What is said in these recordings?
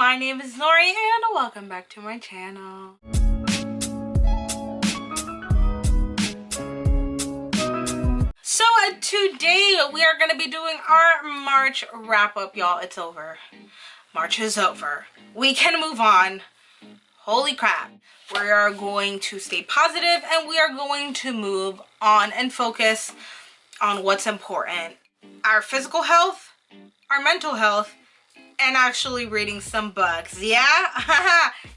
my name is Lori and welcome back to my channel. So today we are going to be doing our March wrap up, y'all. It's over. March is over. We can move on. Holy crap. We are going to stay positive and we are going to move on and focus on what's important. Our physical health, our mental health, and actually reading some books. Yeah?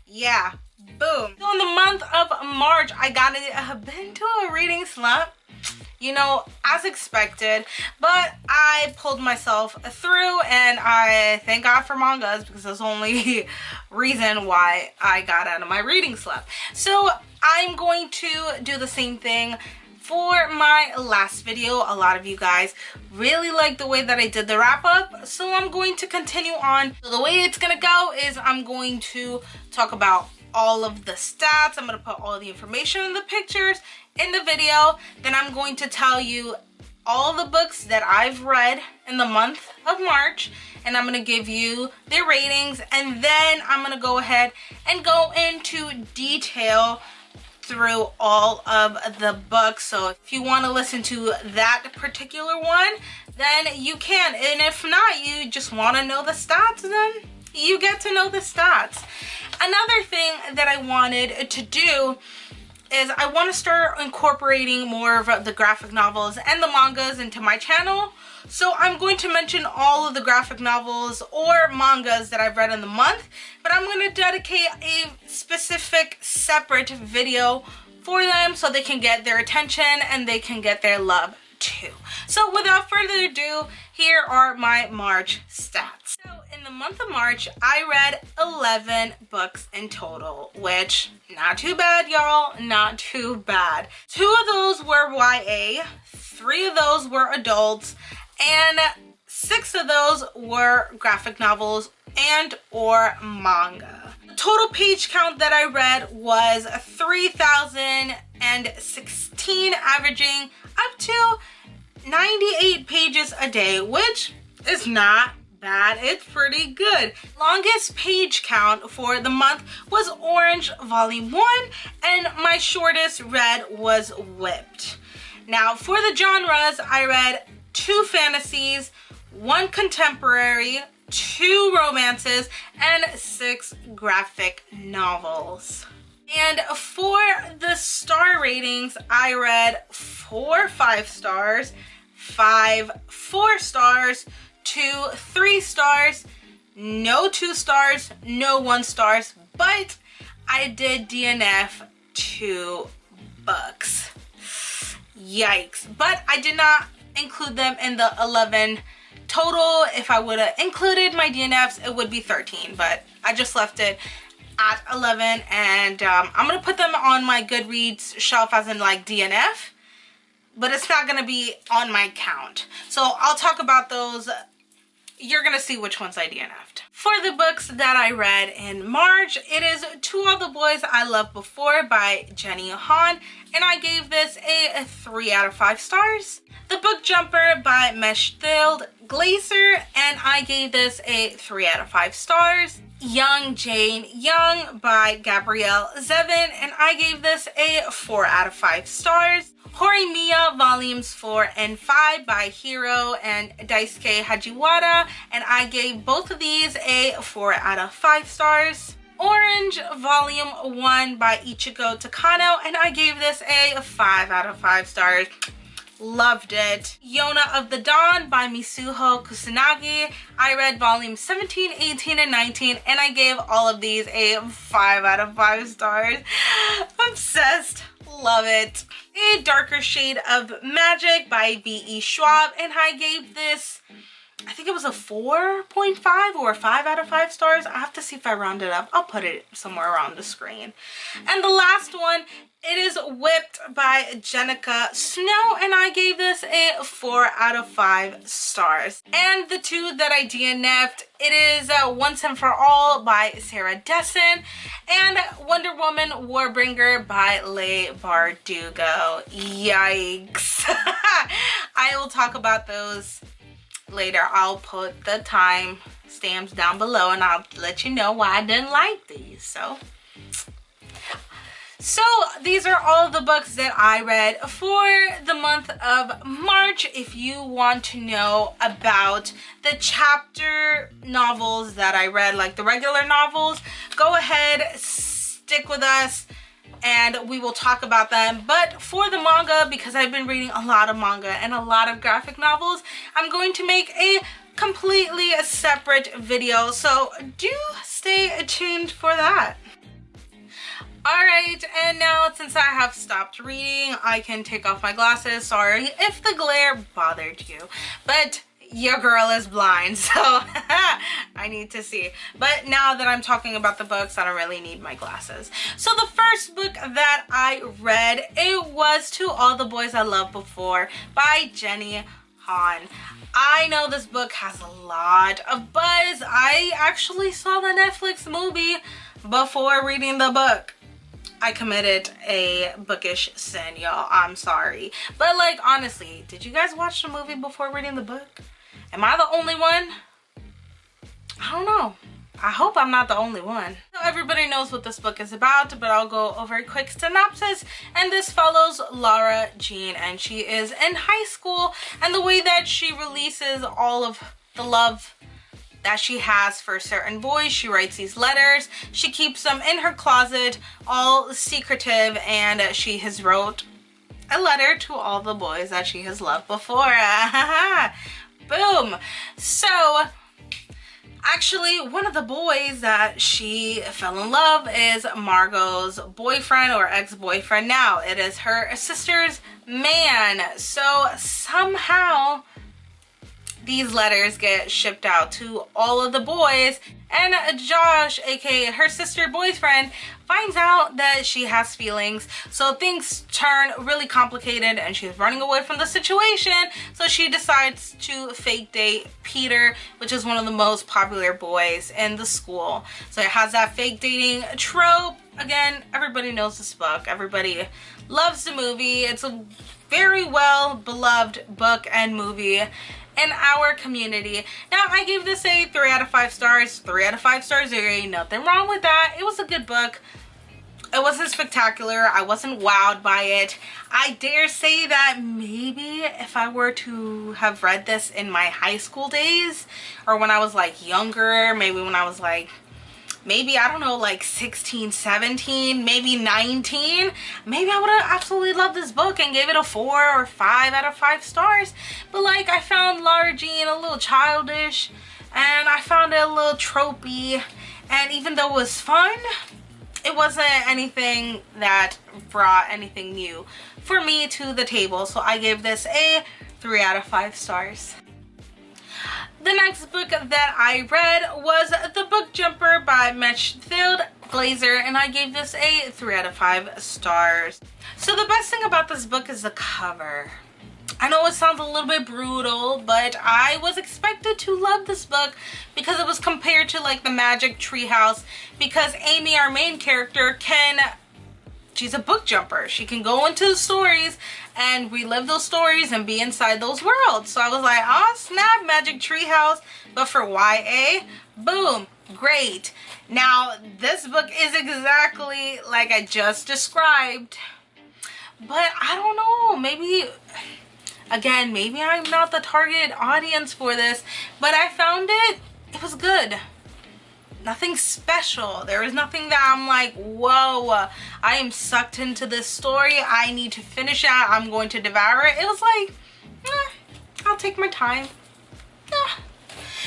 Yeah. Boom. So in the month of March, I got into a reading slump. You know, as expected, but I pulled myself through, and I thank God for mangas because that's the only reason why I got out of my reading slump. So I'm going to do the same thing for my last video. A lot of you guys really liked the way that I did the wrap up, so I'm going to continue on. So the way it's gonna go is I'm going to talk about all of the stats. I'm going to put all the information in the pictures in the video. Then I'm going to tell you all the books that I've read in the month of March, and I'm going to give you their ratings, and then I'm going to go ahead and go into detail through all of the books. So if you want to listen to that particular one, then you can, and if not, you just want to know the stats, then you get to know the stats. Another thing that I wanted to do is I want to start incorporating more of the graphic novels and the mangas into my channel. So I'm going to mention all of the graphic novels or mangas that I've read in the month, but I'm going to dedicate a specific separate video for them so they can get their attention and they can get their love too. So without further ado, here are my March stats. So in the month of March, I read 11 books in total, which not too bad, y'all, not too bad. 2 of those were YA, 3 of those were adults, and 6 of those were graphic novels and or manga. The total page count that I read was 3,016, averaging up to 98 pages a day, which is not bad. It's pretty good. Longest page count for the month was Orange Volume 1, and my shortest read was Whipped. Now for the genres, I read 2 fantasies, 1 contemporary, 2 romances, and 6 graphic novels. And for the star ratings, I read 4 5 stars, 5 4 stars, 2 3 stars, no 2 stars, no 1 stars, but I did DNF 2 books. Yikes. But I did not include them in the 11 total. If I would have included my DNFs, it would be 13, but I just left it at 11, and I'm gonna put them on my Goodreads shelf as in like DNF, but it's not gonna be on my count. So I'll talk about those. You're gonna see which ones I DNF'd. For the books that I read in March, it is To All the Boys I Loved Before by Jenny Han, and I gave this a 3 out of 5 stars. The Bookjumper by Meshdeld Glaser, and I gave this a 3 out of 5 stars. Young Jane Young by Gabrielle Zevin, and I gave this a 4 out of 5 stars. Horimiya Volumes 4 and 5 by Hiro and Daisuke Hajiwara, and I gave both of these a 4 out of 5 stars. Orange Volume 1 by Ichigo Takano, and I gave this a 5 out of 5 stars. Loved it. Yona of the Dawn by Mitsuho Kusanagi. I read volumes 17, 18, and 19, and I gave all of these a 5 out of 5 stars. Obsessed. Love it. A Darker Shade of Magic by B.E. Schwab, and I gave this, I think it was a 4.5 or a 5 out of 5 stars. I have to see if I round it up. I'll put it somewhere around the screen. And the last one, it is Whipped by Jenica Snow, and I gave this a 4 out of 5 stars. And the 2 that I DNF'd, it is Once and For All by Sarah Dessen and Wonder Woman Warbringer by Leigh Bardugo. Yikes. I will talk about those later. I'll put the time timestamps down below, and I'll let you know why I didn't like these. So these are all the books that I read for the month of March. If you want to know about the chapter novels that I read, like the regular novels, go ahead, stick with us, and we will talk about them. But for the manga, because I've been reading a lot of manga and a lot of graphic novels, I'm going to make a completely separate video. So do stay tuned for that. Alright, and now since I have stopped reading, I can take off my glasses. Sorry if the glare bothered you, but your girl is blind, so I need to see. But now that I'm talking about the books, I don't really need my glasses. So the first book that I read, it was To All the Boys I Loved Before by Jenny Han. I know this book has a lot of buzz. I actually saw the Netflix movie before reading the book. I committed a bookish sin, y'all. I'm sorry. But like, honestly, did you guys watch the movie before reading the book? Am I the only one? I don't know. I hope I'm not the only one. So everybody knows what this book is about, but I'll go over a quick synopsis. And this follows Laura Jean, and she is in high school, and the way that she releases all of the love that she has for certain boys, she writes these letters. She keeps them in her closet, all secretive, and she has wrote a letter to all the boys that she has loved before. Boom. So actually, one of the boys that she fell in love is Margot's boyfriend or ex-boyfriend now. It is her sister's man. So somehow these letters get shipped out to all of the boys, and Josh, aka her sister boyfriend, finds out that she has feelings. So things turn really complicated and she's running away from the situation. So she decides to fake date Peter, which is one of the most popular boys in the school. So it has that fake dating trope. Again, everybody knows this book. Everybody loves the movie. It's a very well beloved book and movie in our community. Now, I gave this a 3 out of 5 stars. 3 out of 5 stars, there ain't nothing wrong with that. It was a good book. It wasn't spectacular. I wasn't wowed by it. I dare say that maybe if I were to have read this in my high school days, or when I was like younger, maybe when I was like, maybe, I don't know, like 16, 17, maybe 19, maybe I would have absolutely loved this book and gave it a 4 or 5 out of 5 stars. But like, I found Laura Jean a little childish, and I found it a little tropey, and even though it was fun, it wasn't anything that brought anything new for me to the table. So I gave this a 3 out of 5 stars. The next book that I read was The Bookjumper by Mechthild Glaser, and I gave this a 3 out of 5 stars. So the best thing about this book is the cover. I know it sounds a little bit brutal, but I was expected to love this book because it was compared to like the Magic Treehouse, because Amy, our main character, she's a book jumper. She can go into the stories and relive those stories and be inside those worlds. So I was like, oh snap, Magic Treehouse, but for YA, boom, great. Now this book is exactly like I just described, but I don't know, maybe, again, maybe I'm not the target audience for this, but I found it was good. Nothing special. There was nothing that I'm like, whoa, I am sucked into this story. I need to finish it. I'm going to devour it. It was like, I'll take my time.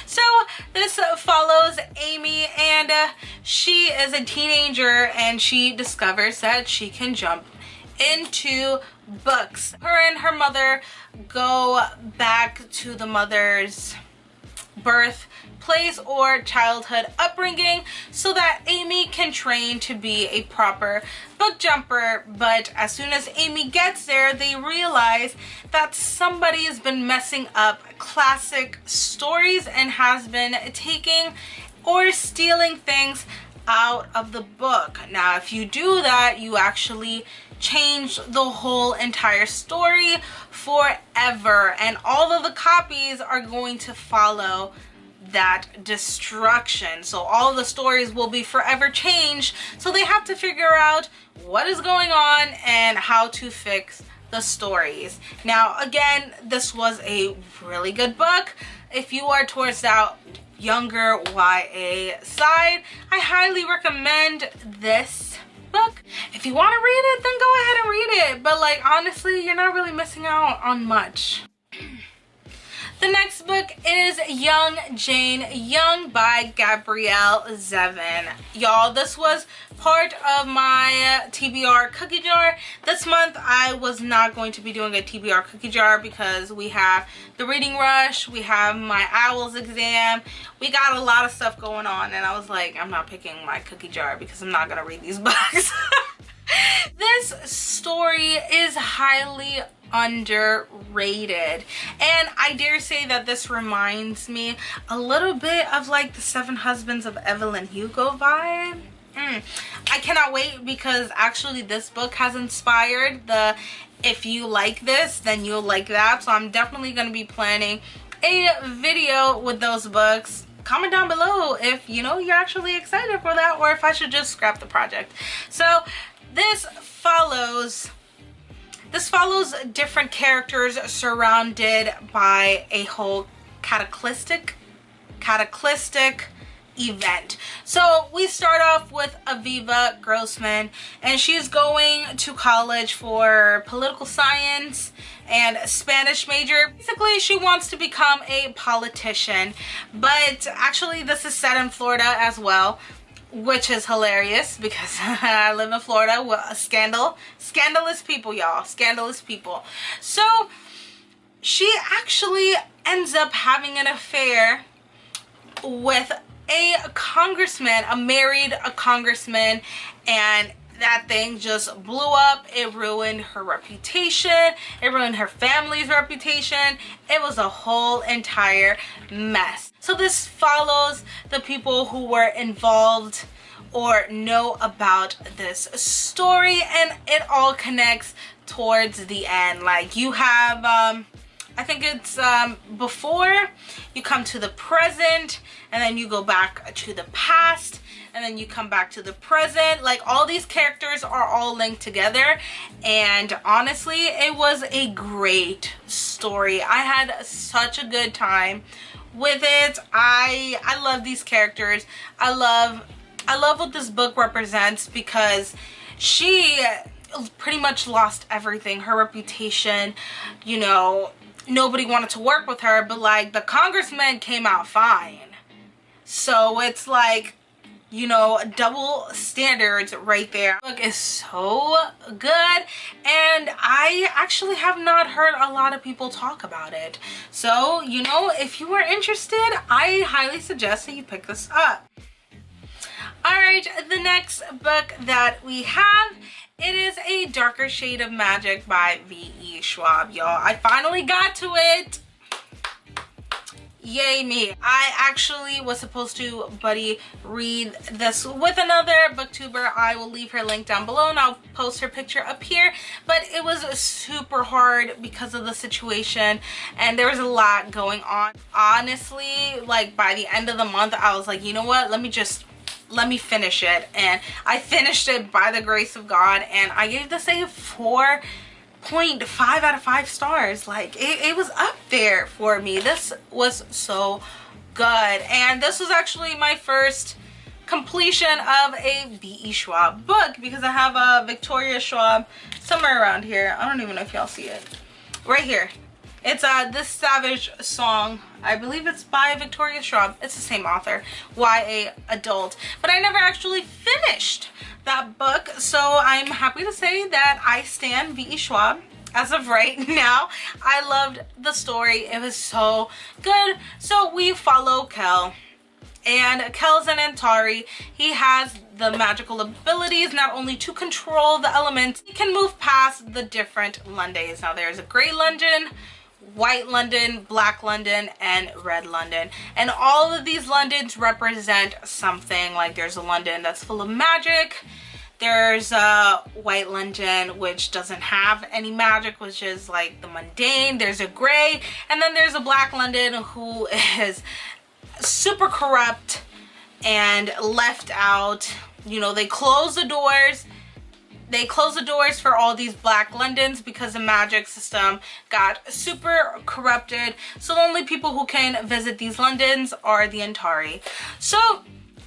So this follows Amy, and she is a teenager, and she discovers that she can jump into books. Her and her mother go back to the mother's birthplace or childhood upbringing so that Amy can train to be a proper book jumper. But as soon as Amy gets there, they realize that somebody has been messing up classic stories and has been taking or stealing things out of the book. Now, if you do that, you actually change the whole entire story forever, and all of the copies are going to follow that destruction. So all the stories will be forever changed. So they have to figure out what is going on and how to fix the stories. Now, again, this was a really good book. If you are towards that younger YA side, I highly recommend this book. If you want to read it, then go ahead and read it. But like, honestly, you're not really missing out on much. The next book is Young Jane Young by Gabrielle Zevin. Y'all, this was part of my TBR cookie jar. This month I was not going to be doing a TBR cookie jar because we have the reading rush, we have my OWLS exam, we got a lot of stuff going on, and I was like, I'm not picking my cookie jar because I'm not gonna read these books. This story is highly underrated, and I dare say that this reminds me a little bit of like the Seven Husbands of Evelyn Hugo vibe. I cannot wait because actually this book has inspired the if you like this then you'll like that, so I'm definitely going to be planning a video with those books. Comment down below if you know you're actually excited for that, or if I should just scrap the project. So this follows different characters surrounded by a whole cataclysmic event. So we start off with Aviva Grossman, and she's going to college for political science and Spanish major. Basically, she wants to become a politician, but actually this is set in Florida as well, which is hilarious because I live in Florida with a scandalous people, y'all, scandalous people. So she actually ends up having an affair with a congressman, a congressman, and that thing just blew up. It ruined her reputation, it ruined her family's reputation. It was a whole entire mess. So this follows the people who were involved or know about this story, and it all connects towards the end. Like you have I think it's before you come to the present, and then you go back to the past, and then you come back to the present. Like all these characters are all linked together, and honestly it was a great story. I had such a good time with it. I love these characters. I love what this book represents because she pretty much lost everything. Her reputation, you know, nobody wanted to work with her, but like the congressman came out fine. So it's like, you know, double standards right there. The book is so good, and I actually have not heard a lot of people talk about it. So, you know, if you are interested, I highly suggest that you pick this up. Alright, the next book that we have, it is A Darker Shade of Magic by V.E. Schwab, y'all. I finally got to it. Yay me. I actually was supposed to buddy read this with another booktuber. I will leave her link down below, and I'll post her picture up here. But it was super hard because of the situation, and there was a lot going on. Honestly, like by the end of the month, I was like, you know what? Let me finish it. And I finished it by the grace of God, and I gave this a 4.5 out of 5 stars. Like it was up there for me. This was so good, and this was actually my first completion of a V.E. Schwab book because I have a Victoria Schwab somewhere around here. I don't even know if y'all see it. Right here. It's This Savage Song. I believe it's by Victoria Schwab. It's the same author, YA adult. But I never actually finished that book, so I'm happy to say that I stan V.E. Schwab as of right now. I loved the story. It was so good. So we follow Kel. And Kel's an Antari. He has the magical abilities not only to control the elements, he can move past the different Londons. Now there's a gray London, white London, black London, and red London. And all of these Londons represent something. Like there's a London that's full of magic. There's a white London which doesn't have any magic, which is like the mundane. There's a gray, and then there's a black London who is super corrupt and left out. You know, they closed the doors. They closed the doors for all these Black Londons because the magic system got super corrupted. So the only people who can visit these Londons are the Antari. So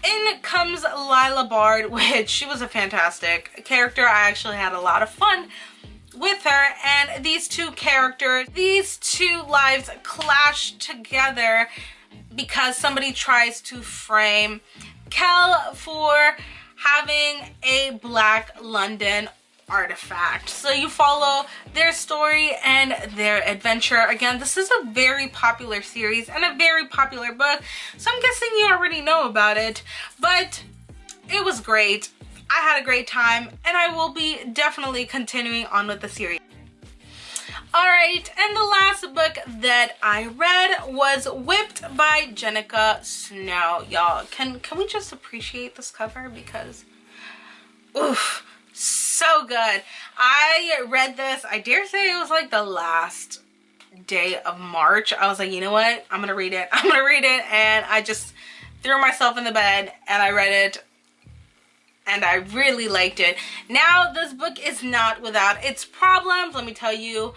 in comes Lila Bard, which she was a fantastic character. I actually had a lot of fun with her, and these two characters, these two lives clash together because somebody tries to frame Kel for having a Black London artifact. So you follow their story and their adventure. Again, this is a very popular series and a very popular book, so I'm guessing you already know about it, but it was great. I had a great time, and I will be definitely continuing on with the series. Alright, and the last book that I read was Whipped by Jenica Snow. Y'all, can we just appreciate this cover? Because, oof, so good. I read this, I dare say it was like the last day of March. I was like, you know what? I'm gonna read it. I'm gonna read it. And I just threw myself in the bed and I read it. And I really liked it. Now, this book is not without its problems, let me tell you.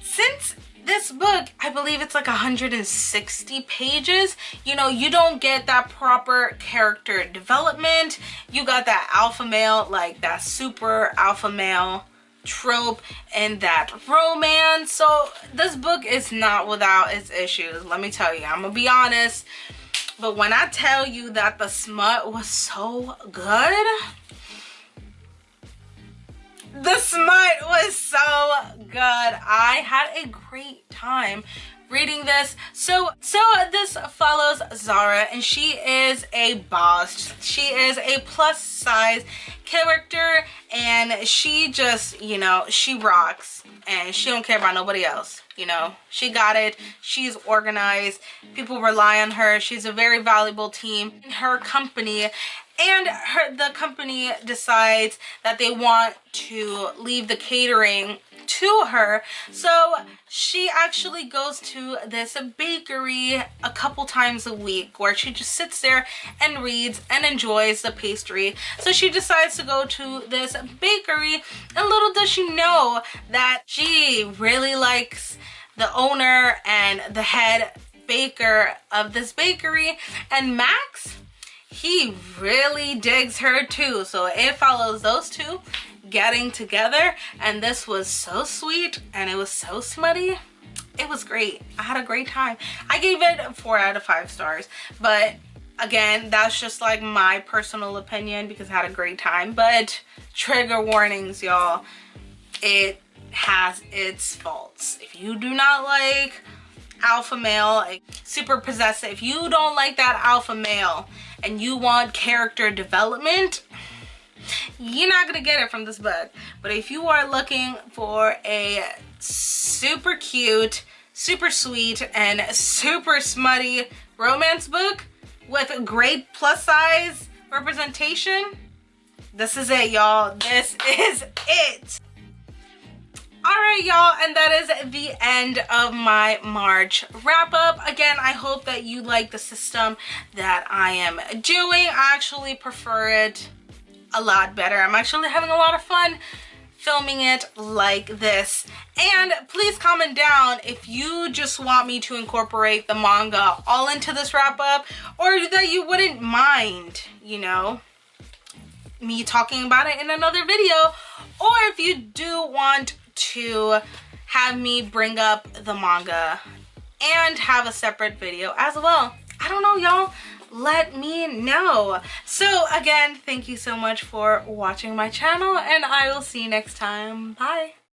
Since this book, I believe it's like 160 pages, you know, you don't get that proper character development. You got that alpha male, like that super alpha male trope and that romance. So this book is not without its issues, let me tell you. I'm gonna be honest. But when I tell you that the smut was so good, the smut was so good. I had a great time reading this. So this follows Zara, and she is a boss. She is a plus size character, and she just, you know, she rocks and she don't care about nobody else. You know, she got it. She's organized. People rely on her. She's a very valuable team in her company. And the company decides that they want to leave the catering to her. So she actually goes to this bakery a couple times a week where she just sits there and reads and enjoys the pastry. So she decides to go to this bakery, and little does she know that she really likes the owner and the head baker of this bakery, and Max, he really digs her too. So it follows those two getting together, and this was so sweet and it was so smutty. It was great. I had a great time. I gave it 4 out of 5 stars, but again, that's just like my personal opinion because I had a great time. But trigger warnings, y'all. It has its faults. If you do not like alpha male, like super possessive, if you don't like that alpha male and you want character development, you're not gonna get it from this book. But if you are looking for a super cute, super sweet, and super smutty romance book with great plus size representation, this is it, y'all. This is it. Alright, y'all, and that is the end of my March wrap up. Again, I hope that you like the system that I am doing. I actually prefer it a lot better. I'm actually having a lot of fun filming it like this. And please comment down if you just want me to incorporate the manga all into this wrap up, or that you wouldn't mind, you know, me talking about it in another video, or if you do want to have me bring up the manga and have a separate video as well. I don't know, y'all. Let me know. So again, thank you so much for watching my channel, and I will see you next time. Bye.